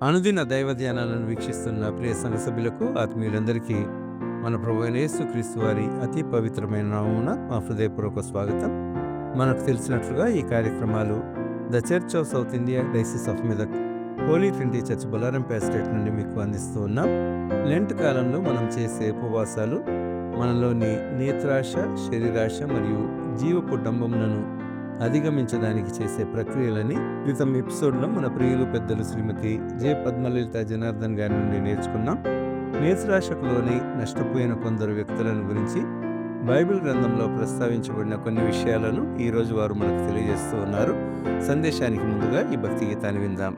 అనుదిన దైవ ధ్యానాలను వీక్షిస్తున్న ప్రియ సంఘ సభ్యులకు ఆత్మీయులందరికీ మన ప్రభువైన యేసుక్రీస్తు వారి అతి పవిత్రమైన నామమున మా హృదయపూర్వక స్వాగతం. మనకు తెలిసినట్లుగా ఈ కార్యక్రమాలు the church of south India diocese of Medak holy trinity church Bollarampeta state నుండి మీకు అందిస్తూ ఉన్నాం. లెంట్ కాలంలో మనం చేసే ఉపవాసాలు మనలోని నేత్రాశ, శరీరాశ మరియు జీవపు డంబములను అధిగమించడానికి చేసే ప్రక్రియలని క్రితం ఎపిసోడ్లో మన ప్రియులు పెద్దలు శ్రీమతి జె పద్మలలిత జనార్దన్ గారి నుండి నేర్చుకున్నాం. నేత్రాశకులోని నష్టపోయిన కొందరు వ్యక్తులను గురించి బైబిల్ గ్రంథంలో ప్రస్తావించబడిన కొన్ని విషయాలను ఈరోజు వారు మనకు తెలియజేస్తూ ఉన్నారు. సందేశానికి ముందుగా ఈ భక్తి గీతాన్ని విందాం.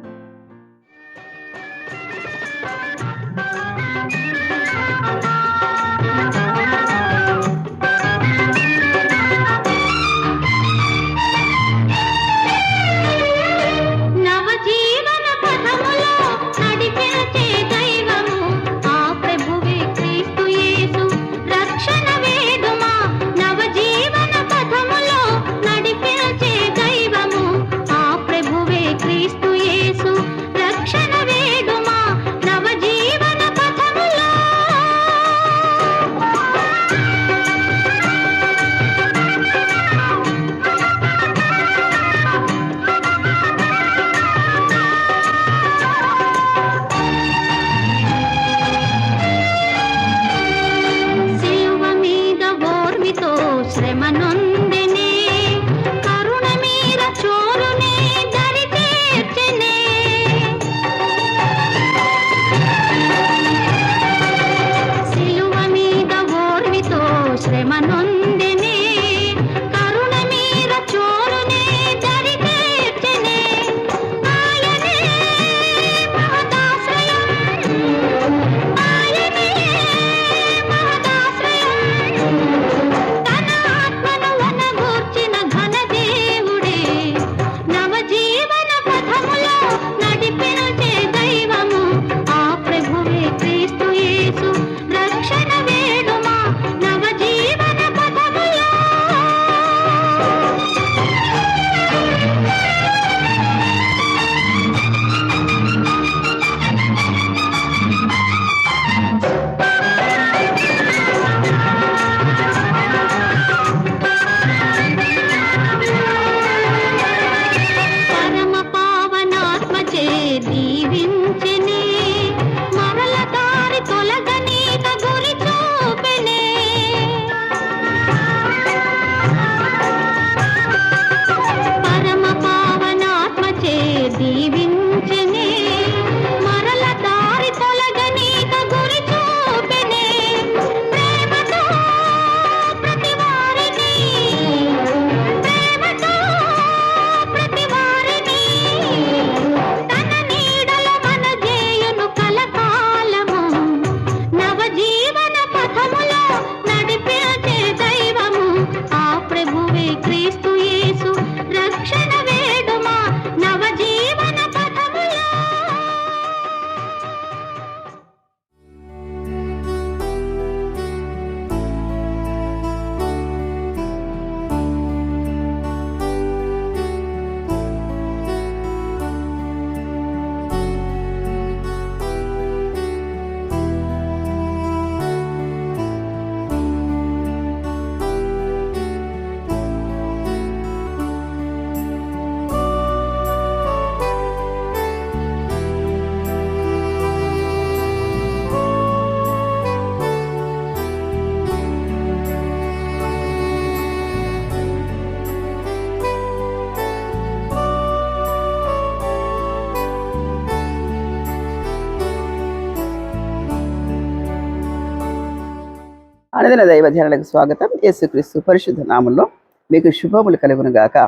అనుదిన దైవ ధ్యానాలకు స్వాగతం. యేసుక్రీస్తు పరిశుద్ధ నామంలో మీకు శుభములు కలుగును గాక.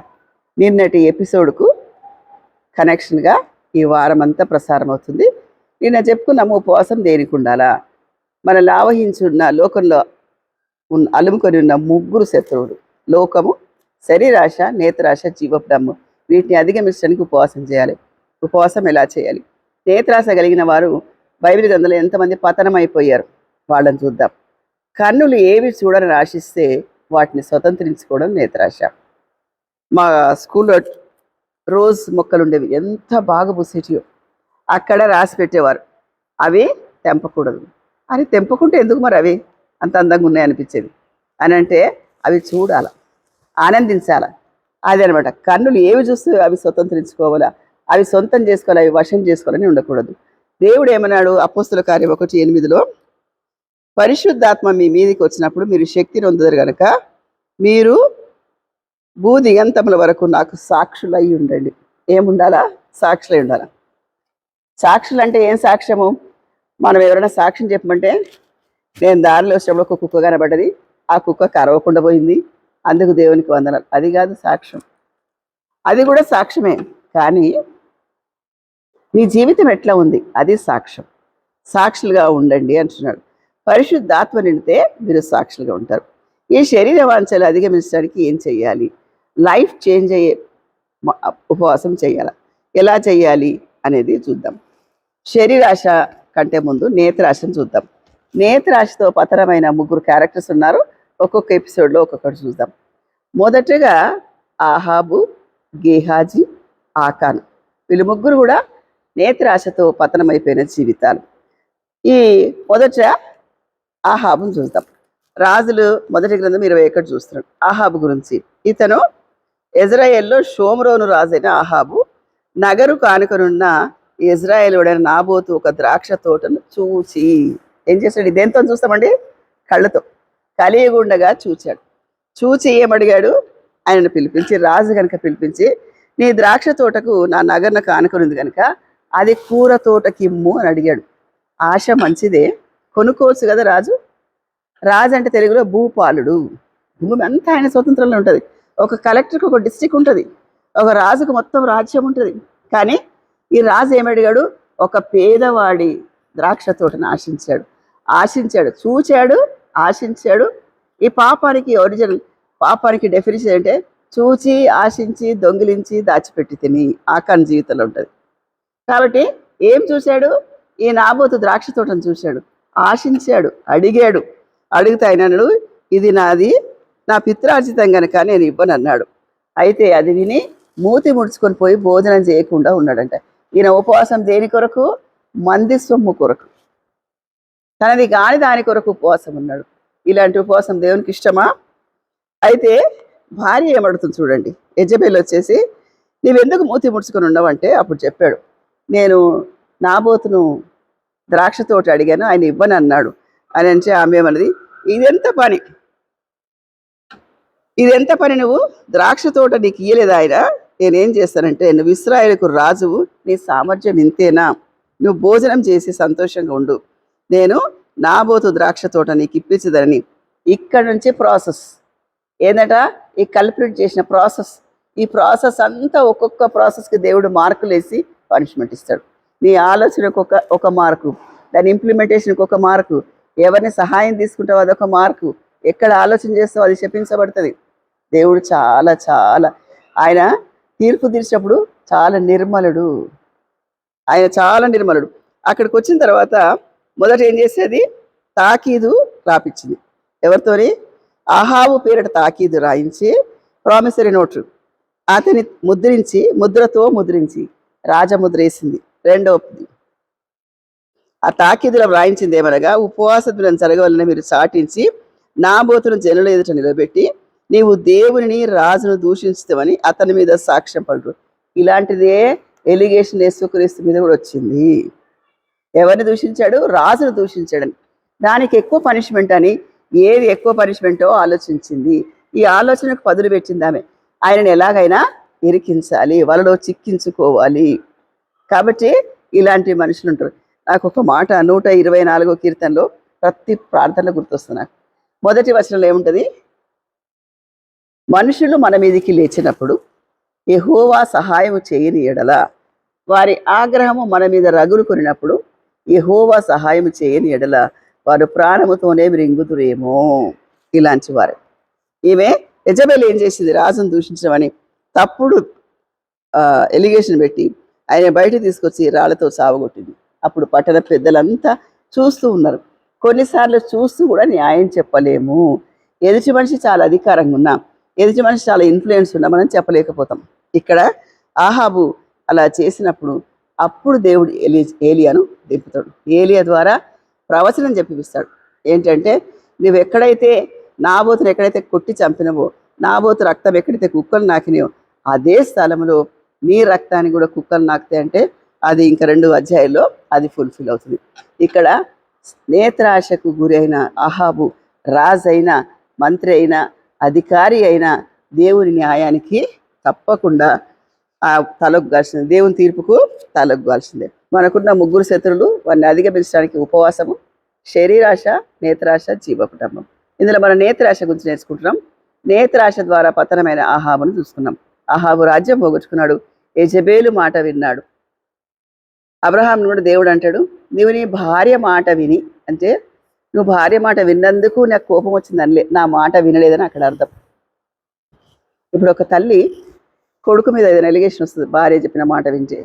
నిన్నటి ఎపిసోడ్కు కనెక్షన్గా ఈ వారం అంతా ప్రసారం అవుతుంది. నిన్న చెప్పుకున్నాము ఉపవాసం దేనికి ఉండాలా. మనల్ని ఆవహించున్న లోకంలో అలుముకొని ఉన్న ముగ్గురు శత్రువులు: లోకము, శరీరాశ, నేత్రాశ, జీవప్డమ్ము. వీటిని అధిగమించడానికి ఉపవాసం చేయాలి. ఉపవాసం ఎలా చేయాలి? నేత్రాశ కలిగిన వారు బైబిల్ గ్రంథంలో ఎంతమంది పతనమైపోయారు వాళ్ళని చూద్దాం. కన్నులు ఏవి చూడని ఆశిస్తే వాటిని స్వతంత్రించుకోవడం నేత్రాశ. మా స్కూల్లో రోజ్ మొక్కలు ఉండేవి, ఎంత బాగా పూసేటియో. అక్కడ రాసి పెట్టేవారు, అవి తెంపకూడదు అని. తెంపకుంటే ఎందుకు మరి అవి అంత అందంగా ఉన్నాయి అనిపించేది అని అంటే, అవి చూడాల, ఆనందించాల. అది అనమాట. కన్నులు ఏవి చూస్తూ అవి స్వతంత్రించుకోవాలా, అవి సొంతం చేసుకోవాలి, అవి వశం చేసుకోవాలని ఉండకూడదు. దేవుడు ఏమన్నాడు అపోస్తుల కార్యం 1:8, పరిశుద్ధాత్మ మీ మీదికి వచ్చినప్పుడు మీరు శక్తిని పొందుతారు కనుక మీరు భూదిగంతముల వరకు నాకు సాక్షులై ఉండండి. ఏముండాలా? సాక్షులై ఉండాలా. సాక్షులు అంటే ఏం సాక్ష్యము? మనం ఎవరైనా సాక్ష్యం చెప్పమంటే, నేను దారిలో వచ్చినప్పుడు ఒక కుక్క కనబడ్డది, ఆ కుక్క కరవకుండా పోయింది, అందుకు దేవునికి వందనాలు, అది కాదు సాక్ష్యం. అది కూడా సాక్ష్యమే, కానీ మీ జీవితం ఎట్లా ఉంది అది సాక్ష్యం. సాక్షులుగా ఉండండి అంటున్నాడు. పరిశుద్ధాత్మ నిండితే మీరు సాక్షులుగా ఉంటారు. ఈ శరీర వాంఛలు అధిగమించడానికి ఏం చేయాలి? లైఫ్ చేంజ్ అయ్యే ఉపవాసం చేయాలి. ఎలా చేయాలి అనేది చూద్దాం. శరీరాశ కంటే ముందు నేత్రాశను చూద్దాం. నేత్రాశతో పతనమైన 3 క్యారెక్టర్స్ ఉన్నారు. ఒక్కొక్క ఎపిసోడ్లో ఒక్కొక్కటి చూద్దాం. మొదటగా ఆహాబు, గేహాజీ, ఆకాను, వీళ్ళు 3 కూడా నేత్రాశతో పతనమైపోయిన జీవితాలు. ఈ మొదట ఆహాబును చూద్దాం. రాజులు మొదటి గ్రంథం 21 చూస్తున్నాడు ఆహాబు గురించి. ఇతను ఇజ్రాయెల్లో షోమ్రోను రాజైన ఆహాబు నగరు కానుకనున్న ఇజ్రాయేలుడైన నాబోతు ఒక ద్రాక్ష తోటను చూచి ఏం చేశాడు? దేంతో చూస్తామండి? కళ్ళతో. కలియగుండగా చూచాడు. చూచి ఏమడిగాడు? ఆయనను పిలిపించి, రాజు కనుక పిలిపించి, నీ ద్రాక్ష తోటకు నా నగరన కానుకనుంది కనుక అది కూర తోటకిమ్ము అని అడిగాడు. ఆశ మంచిదే, కొనుక్కోవచ్చు కదా రాజు. రాజు అంటే తెలుగులో భూపాలుడు. భూమి అంతా ఆయన స్వతంత్రంలో ఉంటుంది. ఒక కలెక్టర్కి ఒక డిస్ట్రిక్ట్ ఉంటుంది, ఒక రాజుకు మొత్తం రాజ్యం ఉంటుంది. కానీ ఈ రాజు ఏమడిగాడు? ఒక పేదవాడి ద్రాక్ష తోటను ఆశించాడు, చూచాడు, ఆశించాడు. ఈ పాపానికి ఒరిజినల్, పాపానికి డెఫినేషన్ అంటే చూచి, ఆశించి, దొంగిలించి, దాచిపెట్టి తిని ఆకాన్ జీవితంలో ఉంటుంది. కాబట్టి ఏం చూశాడు? ఈ నాబోతు ద్రాక్ష తోటను చూశాడు, ఆశించాడు, అడిగాడు. అడిగితే ఆయన అన్నాడు, ఇది నాది, నా పిత్రార్జితం కనుక నేను ఇవ్వను అన్నాడు. అయితే అది విని మూతి ముడుచుకొని పోయి భోజనం చేయకుండా ఉన్నాడంట. ఈయన ఉపవాసం దేని కొరకు? మంది సొమ్ము కొరకు, తనది కాని దాని కొరకు ఉపవాసం ఉన్నాడు. ఇలాంటి ఉపవాసం దేవునికి ఇష్టమా? అయితే భార్య ఏమడుతుంది చూడండి. యెజబెల్ వచ్చేసి, నీవెందుకు మూతి ముడుచుకొని ఉండవంటే అప్పుడు చెప్పాడు, నేను నాబోతును ద్రాక్ష తోట అడిగాను, ఆయన ఇవ్వను అన్నాడు అని. అంటే ఆమె ఏమన్నది, ఇదెంత పని, నువ్వు ద్రాక్ష తోట నీకు ఇయ్యలేదు ఆయన, నేనేం చేస్తానంటే, నువ్వు ఇశ్రాయేలుకు రాజువు, నీ సామర్థ్యం ఇంతేనా? నువ్వు భోజనం చేసి సంతోషంగా ఉండు, నేను నాబోతు ద్రాక్ష తోట నీకు ఇప్పించదని. ఇక్కడ నుంచి ప్రాసెస్ ఏందట? ఈ కల్పిట్ చేసిన ప్రాసెస్. ఈ ప్రాసెస్ అంతా ఒక్కొక్క ప్రాసెస్కి దేవుడు మార్కులు వేసి పనిష్మెంట్ ఇస్తాడు. నీ ఆలోచనకు ఒక మార్కు, దాని ఇంప్లిమెంటేషన్కి ఒక మార్కు, ఎవరిని సహాయం తీసుకుంటావు అదొక మార్కు, ఎక్కడ ఆలోచన చేస్తావు అది చెప్పించబడుతుంది. దేవుడు చాలా చాలా, ఆయన తీర్పు తీర్చినప్పుడు చాలా నిర్మలుడు, ఆయన చాలా నిర్మలుడు. అక్కడికి వచ్చిన తర్వాత మొదట ఏం చేసేది? తాకీదు రాపించింది. ఎవరితోని? ఆహాబు పేరిట తాకీదు రాయించి, ప్రామిసరీ నోటు అతని ముద్రతో ముద్రించి రాజముద్ర వేసింది. రెండవది ఆ తాకీదులో వ్రాయించింది ఏమనగా, ఉపవాస దినం జరగవలన మీరు చాటించి నాబోతును జనుల ఎదుట నిలబెట్టి నీవు దేవుని రాజును దూషించుతావని అతని మీద సాక్ష్యం పడు. ఇలాంటిదే ఎలిగేషన్ యేసుక్రీస్తు మీద కూడా వచ్చింది. ఎవరిని దూషించాడు? రాజును దూషించాడని. దానికి ఎక్కువ పనిష్మెంట్ అని, ఏది ఎక్కువ పనిష్మెంటో ఆలోచించింది. ఈ ఆలోచనకు పదులు పెట్టింది ఆమె. ఆయనను ఎలాగైనా ఇరికించాలి, వలలో చిక్కించుకోవాలి. కాబట్టి ఇలాంటి మనుషులు ఉంటారు. నాకు ఒక మాట 124వ కీర్తనలో ప్రతి ప్రార్థనలో గుర్తొస్తుంది నాకు. మొదటి వచనంలో ఏముంటుంది? మనుషులు మన మీదికి లేచినప్పుడు యెహోవా సహాయము చేయని ఎడల, వారి ఆగ్రహము మన మీద రగులు కొనినప్పుడు యెహోవా సహాయము చేయని ఎడల వారు ప్రాణముతోనే మృంగుదురేమో. ఇలాంటి వారు. ఈమె యెజబెల్ ఏం చేసింది? రాజును దూషించడం అని తప్పుడు ఎలిగేషన్ పెట్టి ఆయన బయట తీసుకొచ్చి రాళ్లతో సావగొట్టింది. అప్పుడు పట్టణ పెద్దలంతా చూస్తూ ఉన్నారు. కొన్నిసార్లు చూస్తూ కూడా న్యాయం చెప్పలేము. ఎదుటి మనిషి చాలా అధికారంగా ఉన్నా, ఎదుటి మనిషి చాలా ఇన్ఫ్లుయెన్స్ ఉన్నా మనం చెప్పలేకపోతాం. ఇక్కడ ఆహాబు అలా చేసినప్పుడు అప్పుడు దేవుడు ఏలియాను దింపుతాడు. ఏలియా ద్వారా ప్రవచనం చెప్పిస్తాడు. ఏంటంటే, నువ్వు ఎక్కడైతే నాబోతును ఎక్కడైతే కొట్టి చంపినవో, నాబోతు రక్తం ఎక్కడైతే కుక్కలు నాకినాయో అదే స్థలంలో నీ రక్తాన్ని కూడా కుక్కలు నాకుతాయి అంటే అది ఇంకా 2 అధ్యాయాల్లో అది ఫుల్ఫిల్ అవుతుంది. ఇక్కడ నేత్రాశకు గురైన అహాబు రాజు అయినా, మంత్రి అయినా, అధికారి అయినా దేవుని న్యాయానికి తప్పకుండా తలొగ్గాల్సిందే, దేవుని తీర్పుకు తలొగ్గాల్సిందే. మనకున్న 3 శత్రువులు వారిని అధిగమించడానికి ఉపవాసము, శరీరాశ, నేత్రాశ, జీవ కుటుంబం. ఇందులో మనం నేత్రాశ గురించి నేర్చుకుంటున్నాం. నేత్రాశ ద్వారా పతనమైన ఆహాబును చూసుకున్నాం. ఆహాబు రాజ్యం పోగొట్టుకున్నాడు, యెజెబెలు మాట విన్నాడు. అబ్రహాం కూడా దేవుడు అంటాడు, నువ్వు నీ భార్య మాట విని, అంటే నువ్వు భార్య మాట విన్నందుకు నాకు కోపం వచ్చింది అనలే, నా మాట వినలేదని అక్కడ అర్థం. ఇప్పుడు ఒక తల్లి కొడుకు మీద ఏదైనా ఎలిగేషన్ వస్తుంది, భార్య చెప్పిన మాట వింటే,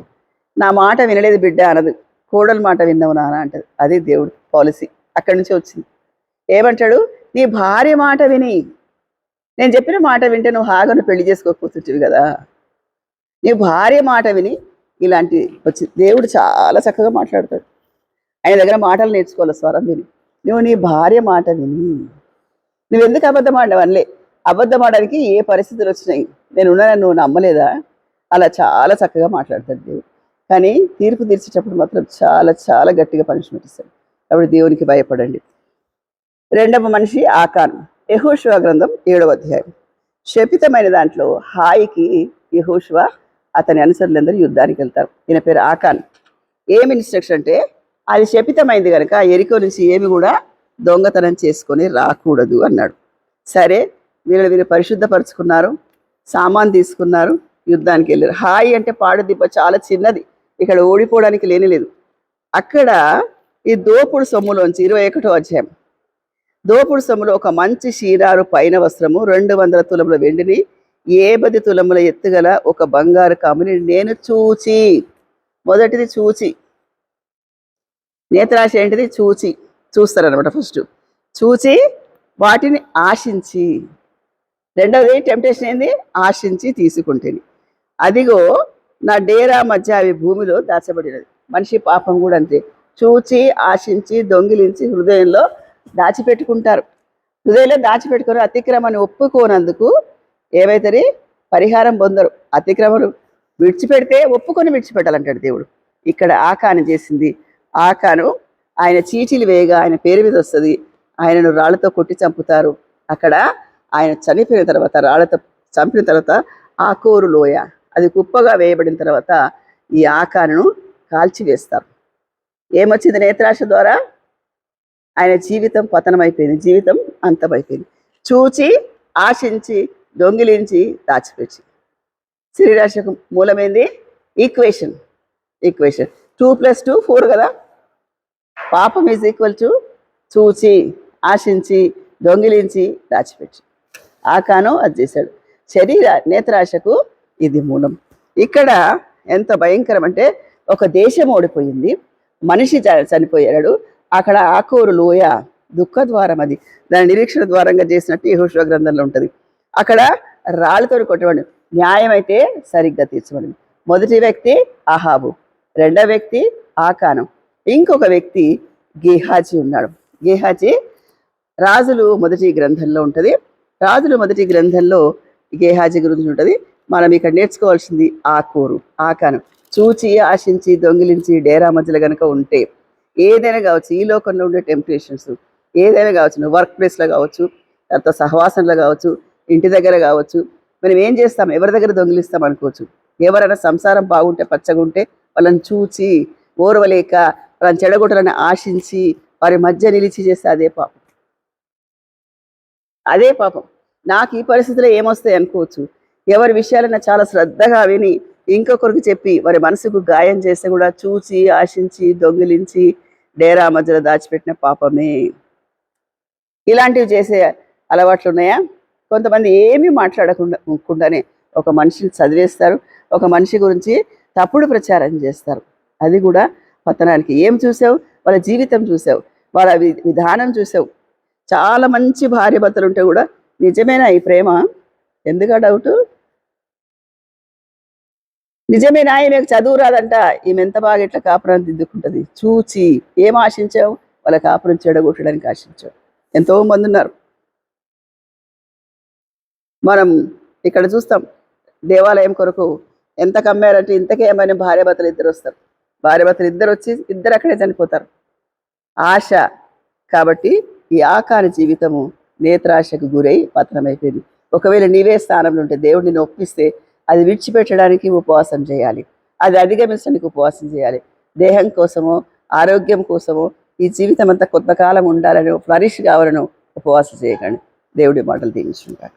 నా మాట వినలేదు బిడ్డ అనదు, కోడలు మాట విన్నావు నాన్న అంటది. అది దేవుడు పాలసీ, అక్కడి నుంచి వచ్చింది. ఏమంటాడు, నీ భార్య మాట విని, నేను చెప్పిన మాట వింటే నువ్వు హాగను పెళ్లి చేసుకోకపోతుంటివి కదా, నీ భార్య మాట విని ఇలాంటి వచ్చింది. దేవుడు చాలా చక్కగా మాట్లాడతాడు. ఆయన దగ్గర మాటలు నేర్చుకోవాలి, స్వరం విని. నువ్వు నీ భార్య మాట విని, నువ్వెందుకు అబద్ధం ఆడినావు అనలే, అబద్ధం ఆడడానికి ఏ పరిస్థితులు వచ్చినాయి, నేను ఉన్నానని నువ్వు నమ్మలేదా, అలా చాలా చక్కగా మాట్లాడతాడు దేవుడు. కానీ తీర్పు తీర్చేటప్పుడు మాత్రం చాలా చాలా గట్టిగా పనిష్మెంట్ ఇస్తాడు. అప్పుడు దేవునికి భయపడండి. 2వ మనిషి ఆకాన్. యెహోషువ గ్రంథం 7వ అధ్యాయం. శపితమైన దాంట్లో హాయికి యెహోషువ అతని అనుసరులందరూ యుద్ధానికి వెళ్తారు. ఈయన పేరు ఆకాన్. ఏమి ఇన్స్ట్రక్షన్ అంటే, అది శపితమైంది కనుక ఎరికో నుంచి ఏమి కూడా దొంగతనం చేసుకొని రాకూడదు అన్నాడు. సరే, వీరు పరిశుద్ధపరుచుకున్నారు, సామాన్ తీసుకున్నారు, యుద్ధానికి వెళ్ళారు. హాయి అంటే పాడు దిబ్బ, చాలా చిన్నది, ఇక్కడ ఓడిపోవడానికి లేనిలేదు. అక్కడ ఈ దోపుడు సొమ్ములోంచి 21వ అధ్యాయం, దోపుడు సొమ్ములో ఒక మంచి షీరారు పైన వస్త్రము, 200 తులముల వెండిని, 50 తులముల ఎత్తుగల ఒక బంగారు కాముని నేను చూచి. మొదటిది చూచి. నేత్రాశ ఏంటిది? చూచి, చూస్తారనమాట. ఫస్ట్ చూచి వాటిని ఆశించి, రెండవది టెంప్టేషన్ ఏంది? ఆశించి తీసుకుంటేని. అదిగో నా డేరా మధ్య అవి భూమిలో దాచబడినది. మనిషి పాపం కూడా అంతే, చూచి ఆశించి దొంగిలించి హృదయంలో దాచిపెట్టుకుంటారు. హృదయంలో దాచిపెట్టుకుని అతిక్రమాన్ని ఒప్పుకోనందుకు ఏవైతే పరిహారం పొందరు. అతిక్రమలు విడిచిపెడితే ఒప్పుకొని విడిచిపెట్టాలంటాడు దేవుడు. ఇక్కడ ఆకాను చేసింది. ఆకాను ఆయన చీటీలు వేయగా ఆయన పేరు మీద వస్తుంది, ఆయనను రాళ్లతో కొట్టి చంపుతారు. అక్కడ ఆయన చనిపోయిన తర్వాత, రాళ్లతో చంపిన తర్వాత ఆకోరు లోయ, అది కుప్పగా వేయబడిన తర్వాత ఈ ఆకాను కాల్చివేస్తారు. ఏమొచ్చింది? నేత్రాశ ద్వారా ఆయన జీవితం పతనమైపోయింది, జీవితం అంతమైపోయింది. చూచి ఆశించి దొంగిలించి దాచిపెట్టి. శరీరాశకు మూలమైంది ఈక్వేషన్. 2 + 2 4 కదా. పాపం ఈజ్ ఈక్వల్ టు చూచి ఆశించి దొంగిలించి దాచిపెట్టి. ఆకాను అది చేశాడు. నేత్రాశకు ఇది మూలం. ఇక్కడ ఎంత భయంకరం అంటే, ఒక దేశం ఓడిపోయింది, మనిషి చనిపోయాడు. అక్కడ ఆకోరు లోయ దుఃఖ ద్వారం, అది దాని నిరీక్షణ ద్వారంగా చేసినట్టు యెహోషువ గ్రంథంలో ఉంటుంది. అక్కడ రాళ్ళతో కొట్టబడి, న్యాయం అయితే సరిగ్గా తీర్చబడింది. మొదటి వ్యక్తి అహాబు, రెండవ వ్యక్తి ఆకాను, ఇంకొక వ్యక్తి గేహాజీ ఉన్నాడు. గేహాజీ రాజులు మొదటి గ్రంథంలో ఉంటుంది. రాజులు మొదటి గ్రంథంలో గేహాజీ గురించి ఉంటుంది. మనం ఇక్కడ నేర్చుకోవాల్సింది ఆకాను. చూచి ఆశించి దొంగిలించి డేరా మధ్యలో కనుక ఉంటే, ఏదైనా కావచ్చు, ఈ లోకంలో ఉండే టెంప్టేషన్స్ ఏదైనా కావచ్చు, నువ్వు వర్క్ ప్లేస్లో కావచ్చు, తర్వాత సహవాసంలో కావచ్చు, ఇంటి దగ్గర కావచ్చు, మనం ఏం చేస్తాం? ఎవరి దగ్గర దొంగిలిస్తాం అనుకోవచ్చు. ఎవరైనా సంసారం బాగుంటే, పచ్చగా ఉంటే వాళ్ళని చూచి ఓర్వలేక వాళ్ళని చెడగొట్టాలని ఆశించి వారి మధ్య నిలిచి చేస్తే అదే పాపం. నాకు ఈ పరిస్థితిలో ఏమొస్తాయి అనుకోవచ్చు. ఎవరి విషయాలైనా చాలా శ్రద్ధగా విని ఇంకొకరికి చెప్పి వారి మనసుకు గాయం చేస్తే కూడా చూచి ఆశించి దొంగిలించి డేరా మధ్యలో దాచిపెట్టిన పాపమే. ఇలాంటివి చేసే అలవాట్లు ఉన్నాయా? కొంతమంది ఏమీ మాట్లాడకుండానే ఒక మనిషిని చదివేస్తారు, ఒక మనిషి గురించి తప్పుడు ప్రచారం చేస్తారు. అది కూడా పతనానికి. ఏం చూసావు? వాళ్ళ జీవితం చూసావు, వాళ్ళ విధానం చూసావు. చాలా మంచి భార్య భర్తలు ఉంటే కూడా నిజమేనా ఈ ప్రేమ? ఎందుకు డౌటు? నిజమేనా ఈమెకు చదువు రాదంట, ఈమె ఎంత బాగా ఇట్లా కాపురం దిద్దుకుంటుంది. చూచి ఏం ఆశించావు? వాళ్ళ కాపురం చెడగొట్టడానికి ఆశించావు. ఎంతో మంది ఉన్నారు. మనం ఇక్కడ చూస్తాం, దేవాలయం కొరకు ఎంత కమ్మారంటే ఇంతకే ఏమైనా భార్యాభర్తలు ఇద్దరు వస్తారు. భార్యాభర్తలు ఇద్దరు వచ్చి ఇద్దరు అక్కడే చనిపోతారు. ఆశ. కాబట్టి ఈ ఆకాని జీవితము నేత్రాశకు గురై పతనమైపోయింది. ఒకవేళ నీవే స్థానంలో ఉంటే, దేవుడు నిన్ను ఒప్పిస్తే అది విడిచిపెట్టడానికి ఉపవాసం చేయాలి, అది అధిగమించడానికి ఉపవాసం చేయాలి. దేహం కోసమో ఆరోగ్యం కోసమో ఈ జీవితం అంతా కొంతకాలం ఉండాలని, ఫ్లరిష్ కావాలని ఉపవాసం చేయకండి. దేవుడి మాటలు దీవించుకుంటారు.